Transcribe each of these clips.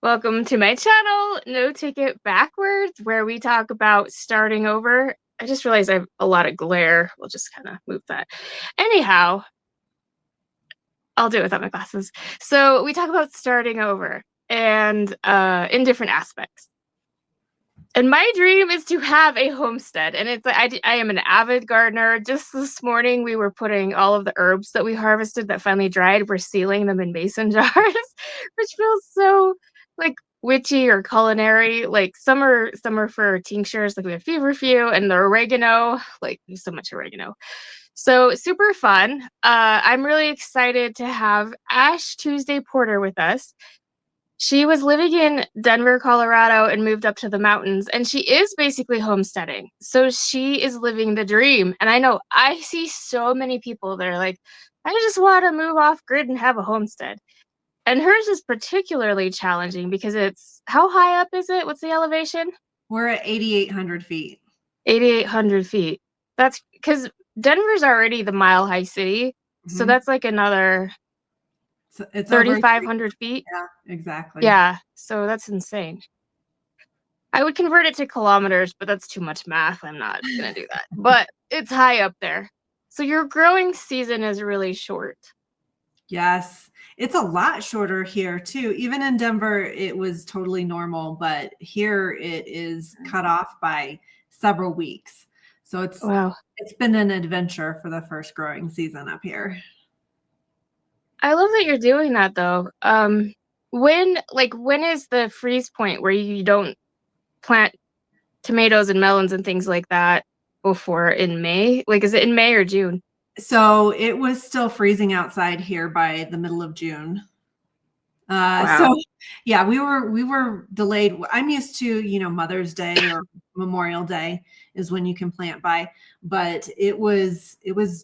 Welcome to my channel, No Ticket Backwards, where we talk about starting over. I just realized I have a lot of glare. We'll just kind of move that. Anyhow, I'll do it without my glasses. So we talk about starting over and in different aspects. And my dream is to have a homestead. And it's I am an avid gardener. Just this morning, we were putting all of the herbs that we harvested that finally dried, we're sealing them in mason jars, which feels so like witchy or culinary. Like some are for tinctures, like we have feverfew, and the oregano, like there's so much oregano. So super fun. I'm really excited to have Ash Tuesday Porter with us. She was living in Denver, Colorado, and moved up to the mountains, and she is basically homesteading. So she is living the dream. And I know I see so many people that are like, I just want to move off grid and have a homestead. And hers is particularly challenging because it's, how high up is it? What's the elevation? We're at 8,800 feet. 8,800 feet. That's because Denver's already the mile high city. So that's like another It's 3,500 feet. Yeah, exactly. Yeah. So that's insane. I would convert it to kilometers, but that's too much math. I'm not going to do that. But it's high up there. So your growing season is really short. Yes. It's a lot shorter here too. Even in Denver, it was totally normal, but here it is cut off by several weeks. So it's been an adventure for the first growing season up here. I love that you're doing that though. When is the freeze point where you don't plant tomatoes and melons and things like that before in May? Like, is it in May or June? So it was still freezing outside here by the middle of June. Wow. So yeah, we were delayed. I'm used to, Mother's Day or Memorial Day is when you can plant by, but it was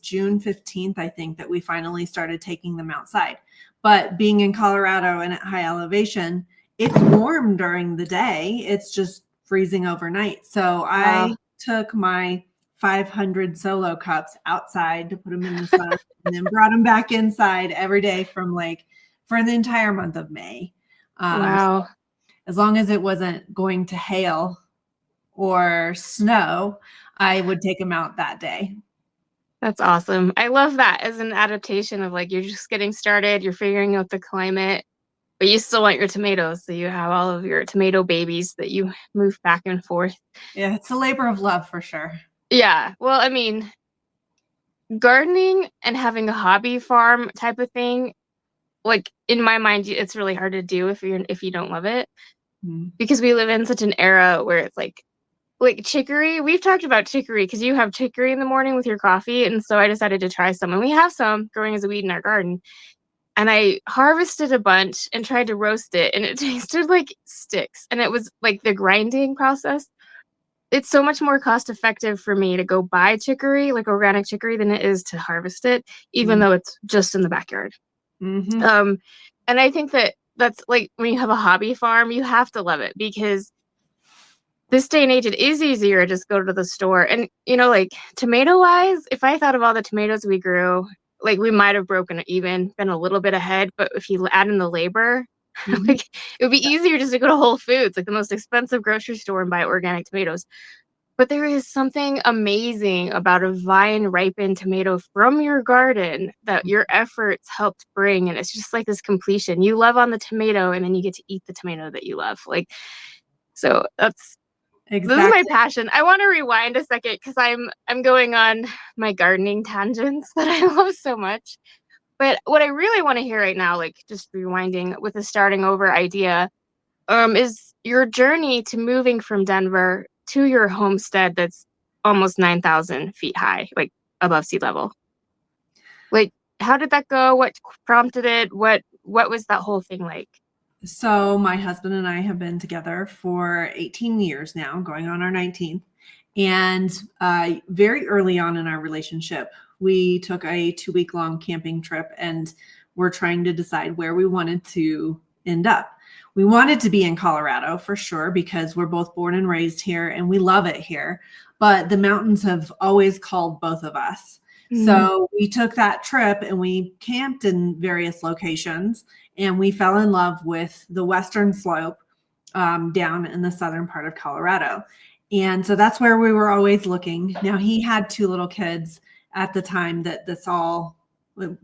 June 15th, I think, that we finally started taking them outside. But being in Colorado and at high elevation, it's warm during the day. It's just freezing overnight. So I took my 500 solo cups outside to put them in the sun and then brought them back inside every day for the entire month of May. Wow. As long as it wasn't going to hail or snow, I would take them out that day. That's awesome. I love that as an adaptation of like, you're just getting started, you're figuring out the climate, but you still want your tomatoes. So you have all of your tomato babies that you move back and forth. Yeah, it's a labor of love for sure. Yeah. Well, I mean, gardening and having a hobby farm type of thing, like in my mind, it's really hard to do if you don't love it, because we live in such an era where it's like chicory. We've talked about chicory because you have chicory in the morning with your coffee, and so I decided to try some, and we have some growing as a weed in our garden. And I harvested a bunch and tried to roast it, and it tasted like sticks. And it was like the grinding process. It's so much more cost effective for me to go buy chicory, like organic chicory, than it is to harvest it, even though it's just in the backyard. And I think that's like when you have a hobby farm, you have to love it, because this day and age, it is easier to just go to the store. And, like tomato wise, if I thought of all the tomatoes we grew, like we might have broken even, been a little bit ahead. But if you add in the labor, like it would be easier just to go to Whole Foods, like the most expensive grocery store, and buy organic tomatoes. But there is something amazing about a vine ripened tomato from your garden that your efforts helped bring. And it's just like this completion. You love on the tomato, and then you get to eat the tomato that you love. Like, so this is my passion. I want to rewind a second because I'm going on my gardening tangents that I love so much. But what I really want to hear right now, like just rewinding with the starting over idea, is your journey to moving from Denver to your homestead that's almost 9,000 feet high, like above sea level. Like, how did that go? What prompted it? What was that whole thing like? So my husband and I have been together for 18 years now, going on our 19th. And very early on in our relationship, we took a 2-week-long camping trip, and we're trying to decide where we wanted to end up. We wanted to be in Colorado for sure, because we're both born and raised here and we love it here. But the mountains have always called both of us. So we took that trip and we camped in various locations, and we fell in love with the western slope down in the southern part of Colorado. And so that's where we were always looking. Now, he had 2 little kids at the time that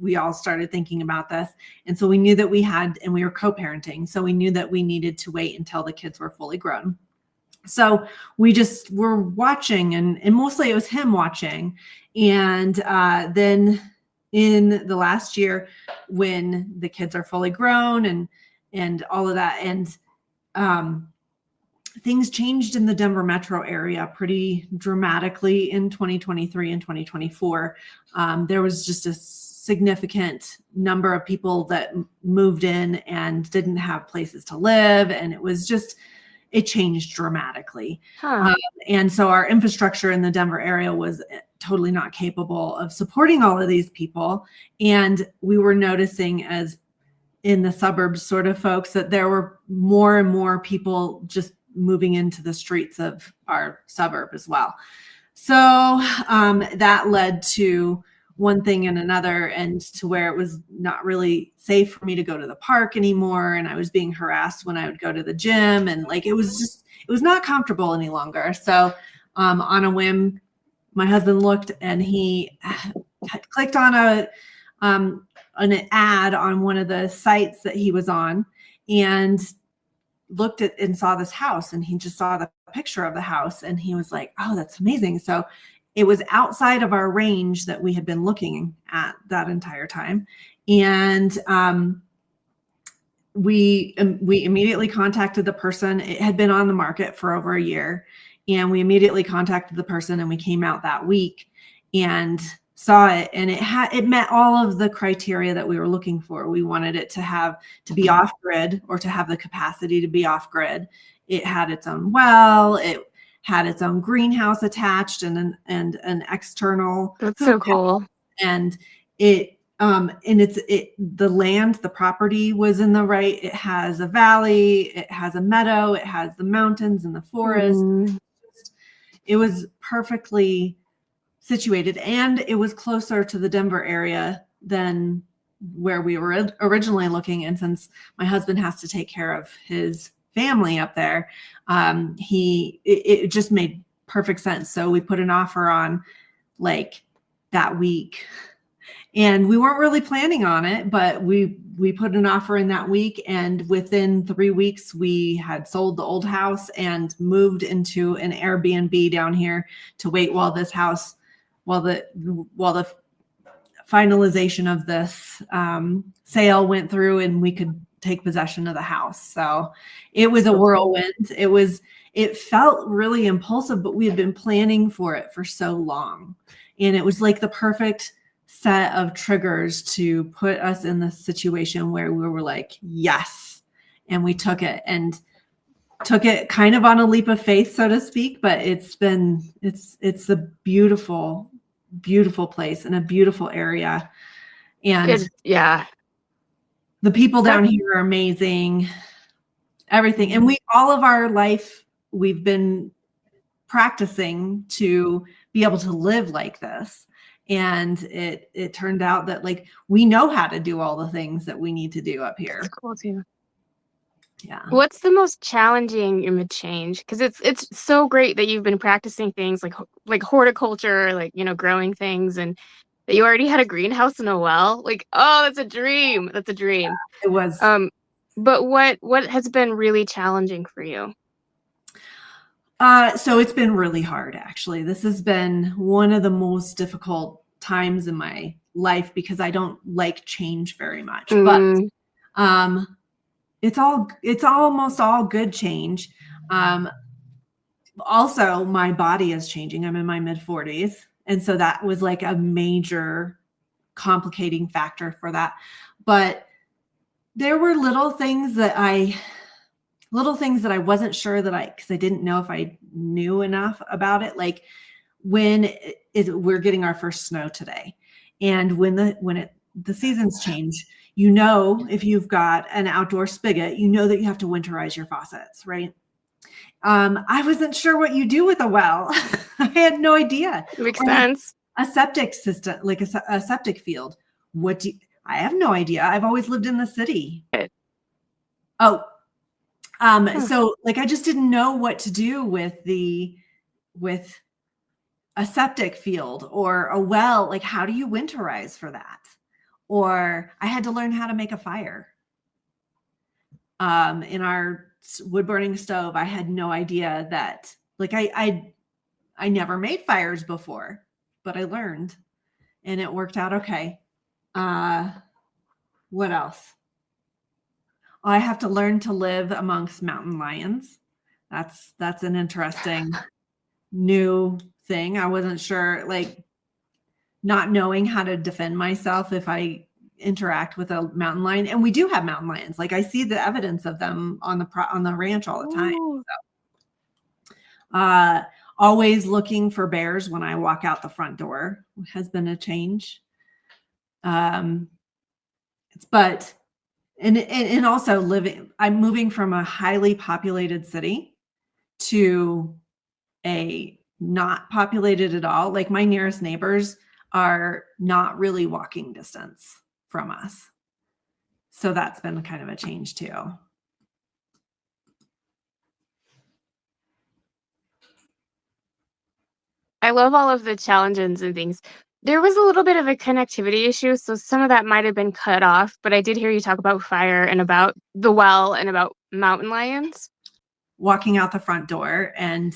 we all started thinking about this. And so we knew that and we were co-parenting. So we knew that we needed to wait until the kids were fully grown. So we just were watching, and mostly it was him watching. And then in the last year, when the kids are fully grown and all of that, and things changed in the Denver metro area pretty dramatically in 2023 and 2024. There was just a significant number of people that moved in and didn't have places to live. And it changed dramatically. And so our infrastructure in the Denver area was totally not capable of supporting all of these people. And we were noticing, as in the suburbs sort of folks, that there were more and more people just moving into the streets of our suburb as well. So that led to one thing and another, and to where it was not really safe for me to go to the park anymore. And I was being harassed when I would go to the gym, and it was not comfortable any longer. So on a whim, my husband looked, and he had clicked on an ad on one of the sites that he was on, and looked at and saw this house, and he just saw the picture of the house, and he was like, "Oh, that's amazing." So it was outside of our range that we had been looking at that entire time. And we immediately contacted the person. It had been on the market for over a year, and we immediately contacted the person, and we came out that week and saw it, and it met all of the criteria that we were looking for. We wanted it to be off grid, or to have the capacity to be off grid. It had its own well. It had its own greenhouse attached, and an external. That's so cool. And the land, the property was in the right. It has a valley. It has a meadow. It has the mountains and the forest. It was perfectly situated, and it was closer to the Denver area than where we were originally looking. And since my husband has to take care of his family up there, it just made perfect sense. So we put an offer on that week, and we weren't really planning on it, but we put an offer in that week, and within 3 weeks we had sold the old house and moved into an Airbnb down here to wait while the finalization of this sale went through, and we could take possession of the house. So it was a whirlwind. It felt really impulsive, but we had been planning for it for so long. And it was like the perfect set of triggers to put us in the situation where we were like, yes. And we took it kind of on a leap of faith, so to speak. But it's a beautiful, beautiful place and a beautiful area. And the people down here are amazing. Everything. And all of our life, we've been practicing to be able to live like this. And it turned out that we know how to do all the things that we need to do up here. That's cool too. Yeah. What's the most challenging change? Because it's so great that you've been practicing things like horticulture, growing things, and that you already had a greenhouse and a well. Oh, that's a dream. That's a dream. It was. But what has been really challenging for you? So it's been really hard, actually. This has been one of the most difficult times in my life, because I don't like change very much. But it's almost all good change. Also, my body is changing. I'm in my mid-40s. And so that was a major complicating factor for that. But there were little things that I wasn't sure because I didn't know if I knew enough about it. When we're getting our first snow today, and when the seasons change, if you've got an outdoor spigot, that you have to winterize your faucets, right? I wasn't sure what you do with a well. I had no idea. Makes sense. A septic system, like a septic field. I have no idea. I've always lived in the city. Oh, so like I just didn't know what to do with a septic field or a well. Like, how do you winterize for that? Or I had to learn how to make a fire. In our wood burning stove, I had no idea that, like, I never made fires before, but I learned and it worked out okay. What else? I have to learn to live amongst mountain lions. That's an interesting new thing. I wasn't sure, like, not knowing how to defend myself if I interact with a mountain lion. And we do have mountain lions. Like, I see the evidence of them on the ranch all the time. So, always looking for bears when I walk out the front door has been a change. But also I'm moving from a highly populated city to a not populated at all. Like, my nearest neighbors are not really walking distance from us. So that's been kind of a change too. I love all of the challenges and things. There was a little bit of a connectivity issue, so some of that might have been cut off, but I did hear you talk about fire and about the well and about mountain lions. Walking out the front door and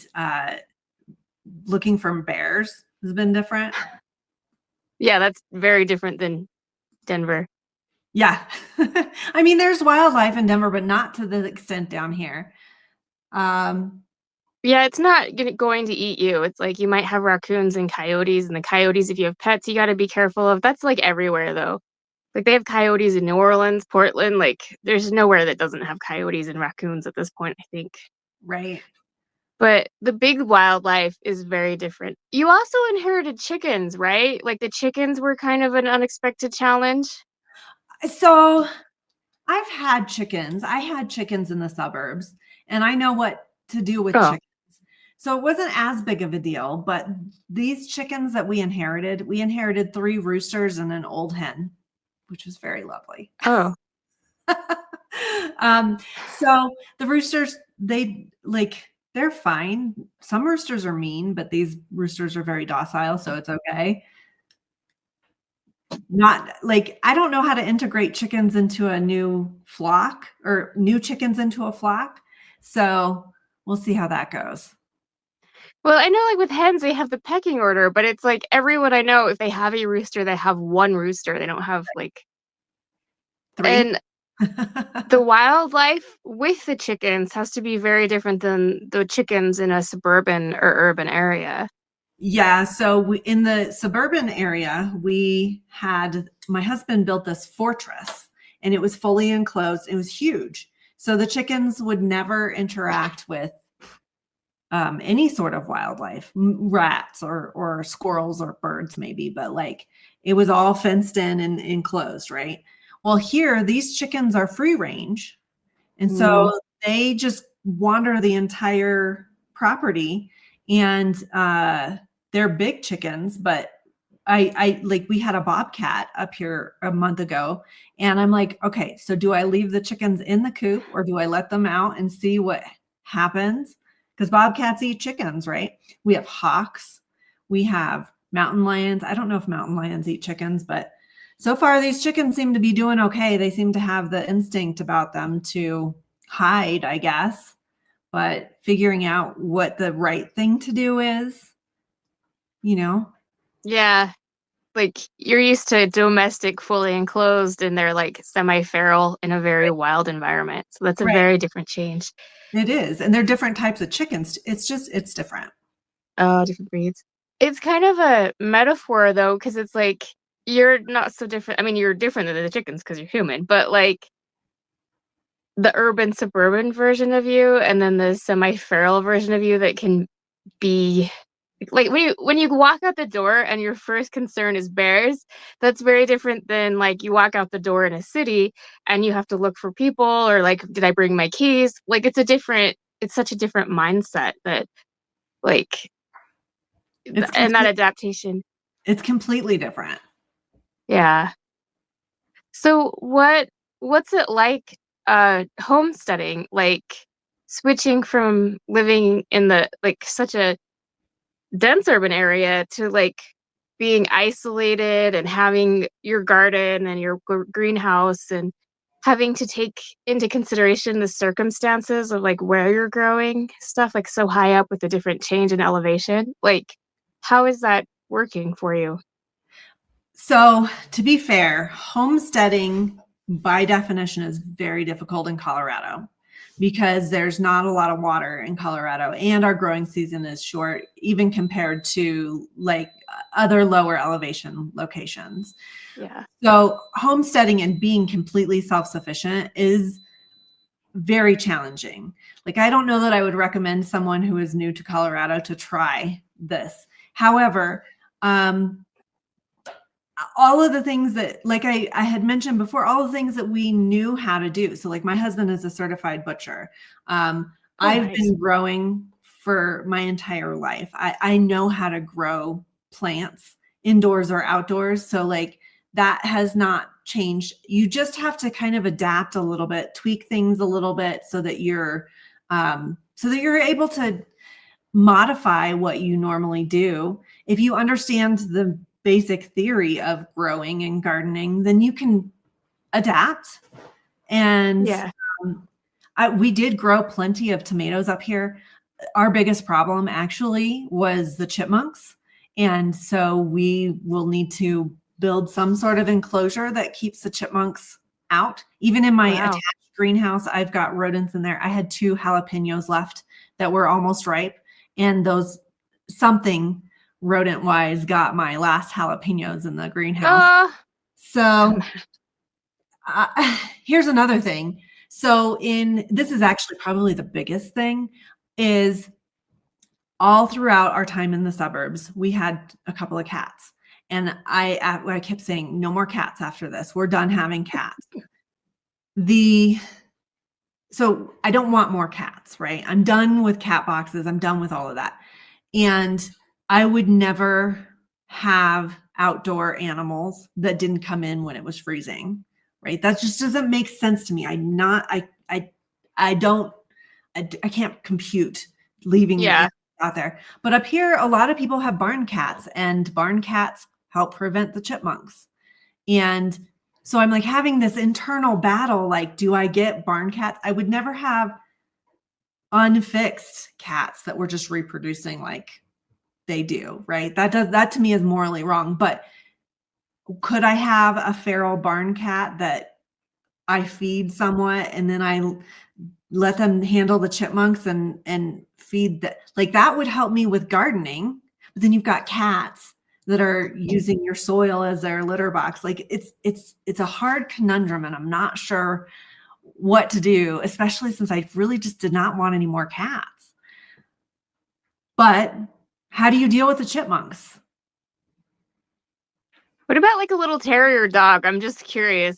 looking for bears has been different. Yeah, that's very different than Denver. Yeah. I mean, there's wildlife in Denver, but not to the extent down here. Yeah, it's not going to eat you. It's like you might have raccoons and coyotes, and the coyotes, if you have pets, you got to be careful of. That's like everywhere, though. Like, they have coyotes in New Orleans, Portland. Like, there's nowhere that doesn't have coyotes and raccoons at this point, I think. Right. But the big wildlife is very different. You also inherited chickens, right? Like, the chickens were kind of an unexpected challenge. So I've had chickens. I had chickens in the suburbs, and I know what to do with chickens. So it wasn't as big of a deal, but these chickens that we inherited 3 roosters and an old hen, which was very lovely. Oh. So the roosters, they're fine. Some roosters are mean, but these roosters are very docile, so it's okay. Not like, I don't know how to integrate chickens into a new flock or new chickens into a flock. So we'll see how that goes. Well, I know, like, with hens, they have the pecking order, but it's like everyone I know, if they have a rooster, they have one rooster. They don't have, like, 3. And the wildlife with the chickens has to be very different than the chickens in a suburban or urban area. Yeah. So in the suburban area, my husband built this fortress and it was fully enclosed. It was huge. So the chickens would never interact with any sort of wildlife, rats or squirrels or birds maybe, but like, it was all fenced in and enclosed, right? Well, here, these chickens are free range. And so they just wander the entire property, and they're big chickens, but I like, we had a bobcat up here a month ago, and I'm like, okay, so do I leave the chickens in the coop or do I let them out and see what happens? Because bobcats eat chickens, right? We have hawks. We have mountain lions. I don't know if mountain lions eat chickens, but so far these chickens seem to be doing okay. They seem to have the instinct about them to hide, I guess, but figuring out what the right thing to do is, Yeah. Like, you're used to domestic, fully enclosed, and they're like semi-feral in a very wild environment. So that's a very different change. It is. And they're different types of chickens. It's different. Oh, different breeds. It's kind of a metaphor, though, because it's like, you're not so different. I mean, you're different than the chickens because you're human, but like the urban suburban version of you and then the semi-feral version of you that can be like, when you walk out the door and your first concern is bears, that's very different than like you walk out the door in a city and you have to look for people, or like, did I bring my keys? Like, it's such a different mindset that, like, and that adaptation. It's completely different. Yeah. So what's it like homesteading? Like switching from living in the like such a dense urban area to like being isolated and having your garden and your greenhouse and having to take into consideration the circumstances of like where you're growing stuff like so high up with a different change in elevation. Like how is that working for you? So, to be fair, homesteading by definition is very difficult in Colorado because there's not a lot of water in Colorado and our growing season is short, even compared to like other lower elevation locations. Yeah. So, homesteading and being completely self sufficient is very challenging. Like, I don't know that I would recommend someone who is new to Colorado to try this. However, all of the things that, like I had mentioned before, all the things that we knew how to do. So like my husband is a certified butcher. Oh, I've nice. been growing for my entire life. I know how to grow plants indoors or outdoors. So like that has not changed. You just have to kind of adapt a little bit, tweak things a little bit so that you're able to modify what you normally do. If you understand the basic theory of growing and gardening, then you can adapt. And Yeah. um, we did grow plenty of tomatoes up here. Our biggest problem actually was the chipmunks. And so we will need to build some sort of enclosure that keeps the chipmunks out. Even in my Wow. attached greenhouse, I've got rodents in there. I had 2 jalapenos left that were almost ripe, and those something rodent wise got my last jalapenos in the greenhouse. Uh, So here's another thing. So in this is actually probably the biggest thing is all throughout our time in the suburbs, we had a couple of cats. And I kept saying, no more cats after this. We're done having cats. So I don't want more cats, right? I'm done with cat boxes. I'm done with all of that. And I would never have outdoor animals that didn't come in when it was freezing, right? That just doesn't make sense to me. I can't compute leaving yeah. out there. But up here, a lot of people have barn cats, and barn cats help prevent the chipmunks. And so I'm like having this internal battle, like, do I get barn cats? I would never have unfixed cats that were just reproducing like they do, right? That to me is morally wrong. But could I have a feral barn cat that I feed somewhat and then I let them handle the chipmunks and feed like that would help me with gardening. But then you've got cats that are using your soil as their litter box. Like it's a hard conundrum, and I'm not sure what to do, especially since I really just did not want any more cats. But how do you deal with the chipmunks? What about like a little terrier dog? I'm just curious.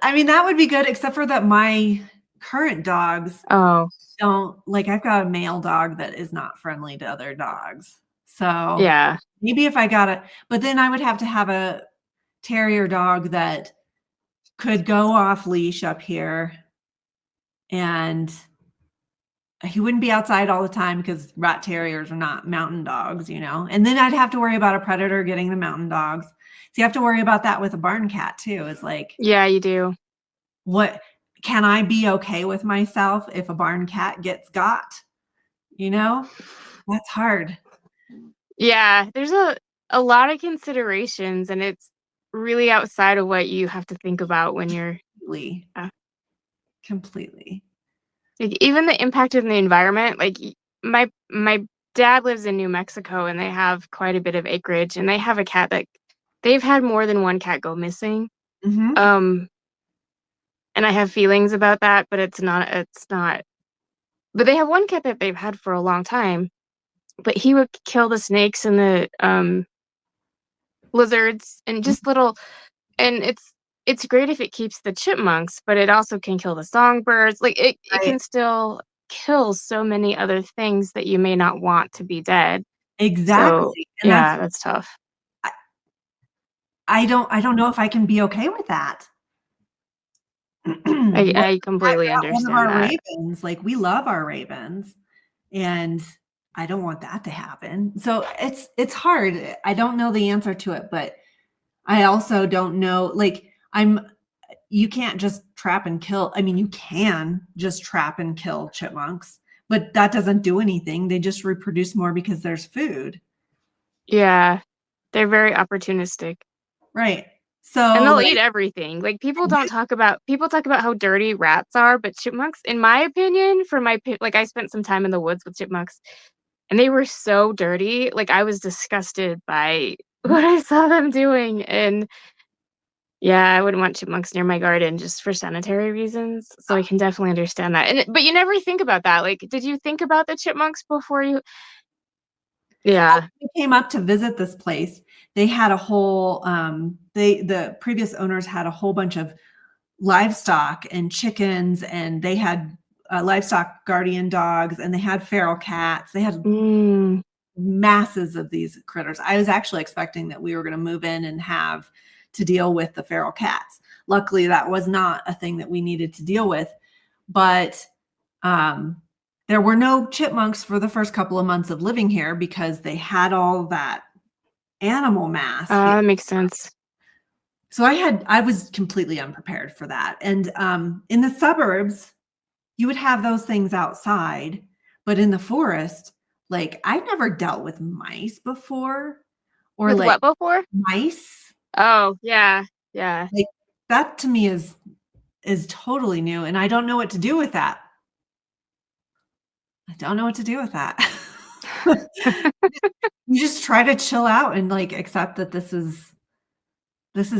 I mean, that would be good, except for that my current dogs Oh, don't like. I've got a male dog that is not friendly to other dogs. So yeah. maybe if I got it, but then I would have to have a terrier dog that could go off leash up here, and he wouldn't be outside all the time because rat terriers are not mountain dogs, and then I'd have to worry about a predator getting the mountain dogs. So you have to worry about that with a barn cat too. Is like, Yeah, you do. what can I be okay with myself if a barn cat gets got? That's hard. Yeah, there's a lot of considerations and it's really outside of what you have to think about when you're Completely. uh, Completely. like even the impact of the environment. Like my dad lives in New Mexico and they have quite a bit of acreage and they have a cat that they've had more than one cat go missing. Mhm. Um and I have feelings about that, but it's not but they have one cat that they've had for a long time, but he would kill the snakes and the lizards and just little and it's great if it keeps the chipmunks, but it also can kill the songbirds. Like it Right. can still kill so many other things that you may not want to be dead. So Exactly. And yeah, that's tough. I, I don't know if I can be okay with that. What I completely about one of understand our that. ravens? Like, we love our ravens, and I don't want that to happen. So it's hard. I don't know the answer to it, but I also don't know, like, you can't just trap and kill. I mean, you can just trap and kill chipmunks, but that doesn't do anything. They just reproduce more because there's food. Yeah. They're very opportunistic. Right. And So, they'll eat like, everything. Like people talk about how dirty rats are, but chipmunks, in my opinion, like I spent some time in the woods with chipmunks and they were so dirty. Like I was disgusted by what I saw them doing. And yeah, I wouldn't want chipmunks near my garden just for sanitary reasons. So I can definitely understand that. But you never think about that. Like, did you think about the chipmunks before you? Yeah. we came up to visit this place. They had a whole the previous owners had a whole bunch of livestock and chickens, and they had livestock guardian dogs, and they had feral cats. They had Mm, masses of these critters. I was actually expecting that we were going to move in and have to deal with the feral cats. Luckily, that was not a thing that we needed to deal with. But um, there were no chipmunks for the first couple of months of living here because they had all that animal mass here. that makes sense. So I was completely unprepared for that. And in the suburbs, you would have those things outside, but in the forest, like, I never dealt with mice before, or With like what before? mice. Oh, yeah. Yeah. Like, that to me is totally new, and I don't know what to do with that. I don't know what to do with that. You just try to chill out and, like, accept that this is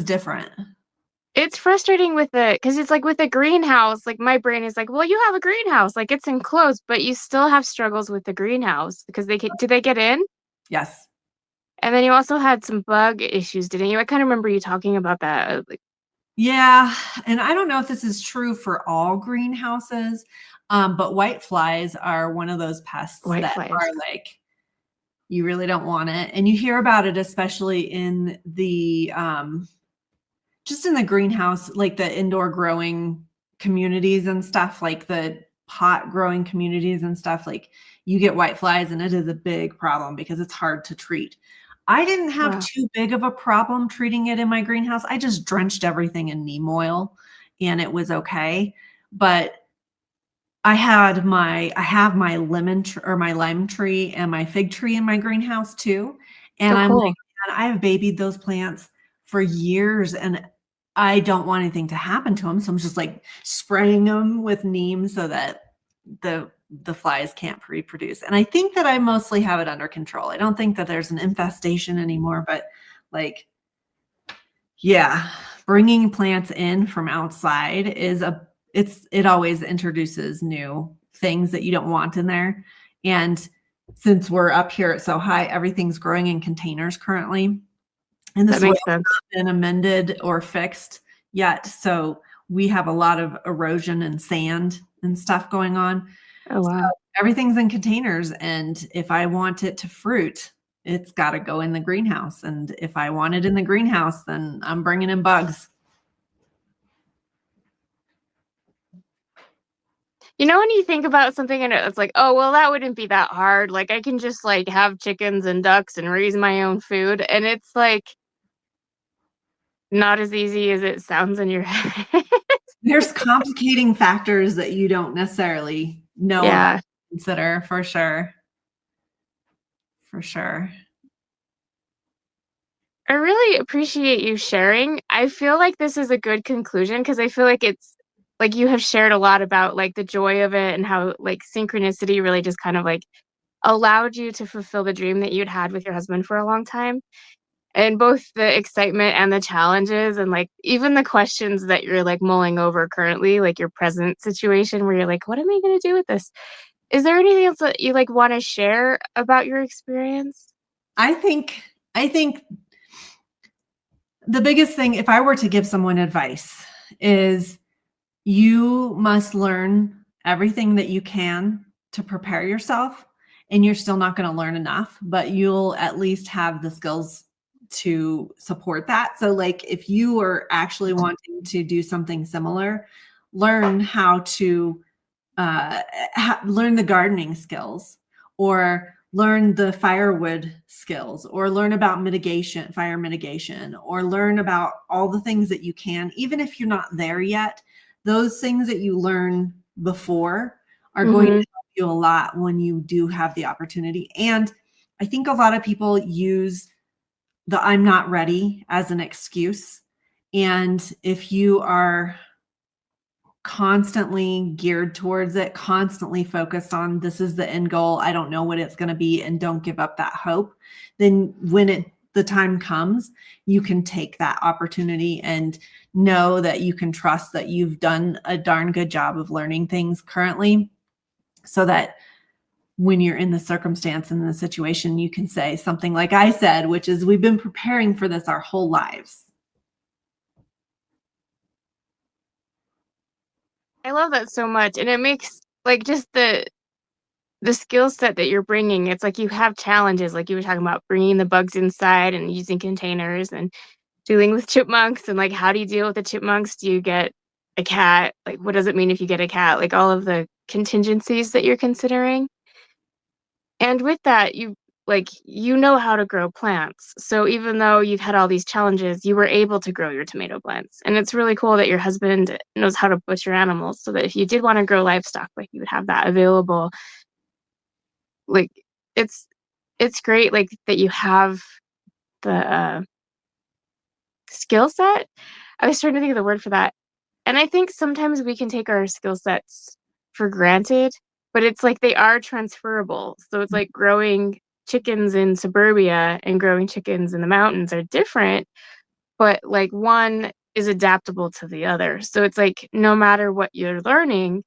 different. It's frustrating with the because it's like with a greenhouse, like, my brain is like, "Well, you have a greenhouse, like, it's enclosed," but you still have struggles with the greenhouse because they get in? Yes. And then you also had some bug issues, didn't you? I kinda remember you talking about that, like, Yeah, and I don't know if this is true for all greenhouses, but white flies are one of those pests white that flies. are like, you really don't want it, and you hear about it especially in the, just in the greenhouse, like the indoor growing communities and stuff, like the pot growing communities and stuff, like, you get white flies and it is a big problem because it's hard to treat. I didn't have Wow. too big of a problem treating it in my greenhouse. I just drenched everything in neem oil and it was okay. But I have my or my lime tree and my fig tree in my greenhouse too. And Oh, I'm like, cool. man, I have babied those plants for years and I don't want anything to happen to them. So I'm just like spraying them with neem so that the flies can't reproduce. And I think that I mostly have it under control. I don't think that there's an infestation anymore, but like, yeah, bringing plants in from outside it always introduces new things that you don't want in there. And since we're up here at so high, everything's growing in containers currently, and the That soil's makes sense. not been amended or fixed yet. So we have a lot of erosion and sand and stuff going on. Oh, So wow. everything's in containers, and if I want it to fruit, it's got to go in the greenhouse. And if I want it in the greenhouse, then I'm bringing in bugs. You know, when you think about something and it's like, "Oh, well, that wouldn't be that hard, like, I can just, like, have chickens and ducks and raise my own food," and it's, like, not as easy as it sounds in your head. There's complicating factors that you don't necessarily know about, Yeah. consider, for sure. For sure. I really appreciate you sharing. I feel like this is a good conclusion because I feel like it's like you have shared a lot about like the joy of it and how like synchronicity really just kind of like allowed you to fulfill the dream that you'd had with your husband for a long time. And both the excitement and the challenges and like even the questions that you're like mulling over currently, like your present situation where you're like, what am I gonna do with this? Is there anything else that you like want to share about your experience? I think the biggest thing, if I were to give someone advice, is you must learn everything that you can to prepare yourself. and you're still not going to learn enough, but you'll at least have the skills to support that. So like if you are actually wanting to do something similar, learn how to learn the gardening skills, or learn the firewood skills, or learn about fire mitigation, or learn about all the things that you can, even if you're not there yet. Those things that you learn before are going to help you a lot when you do have the opportunity. And I think a lot of people use the I'm not ready as an excuse. And if you are constantly geared towards it, constantly focused on this is the end goal, I don't know what it's going to be, and don't give up that hope, then when the time comes, you can take that opportunity and know that you can trust that you've done a darn good job of learning things currently, so that when you're in the circumstance and the situation, you can say something like I said, which is, we've been preparing for this our whole lives. I love that so much. And it makes like just the skill set that you're bringing, it's like you have challenges, like you were talking about bringing the bugs inside and using containers and dealing with chipmunks, and like how do you deal with the chipmunks? Do you get a cat? Like what does it mean if you get a cat? Like all of the contingencies that you're considering. And with that, you know how to grow plants. So even though you've had all these challenges, you were able to grow your tomato plants. And it's really cool that your husband knows how to butcher animals, so that if you did want to grow livestock, like you would have that available. Like it's great, like that you have the skill set. I was trying to think of the word for that. And I think sometimes we can take our skill sets for granted, but it's like they are transferable. So it's like growing chickens in suburbia and growing chickens in the mountains are different, but like one is adaptable to the other. So it's like no matter what you're learning,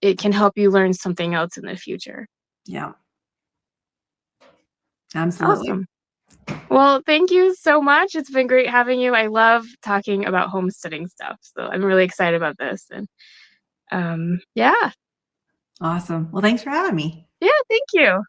it can help you learn something else in the future. Yeah. Absolutely. Awesome. Well, thank you so much. It's been great having you. I love talking about homesteading stuff. So I'm really excited about this. And yeah. Awesome. Well, thanks for having me. Yeah, thank you.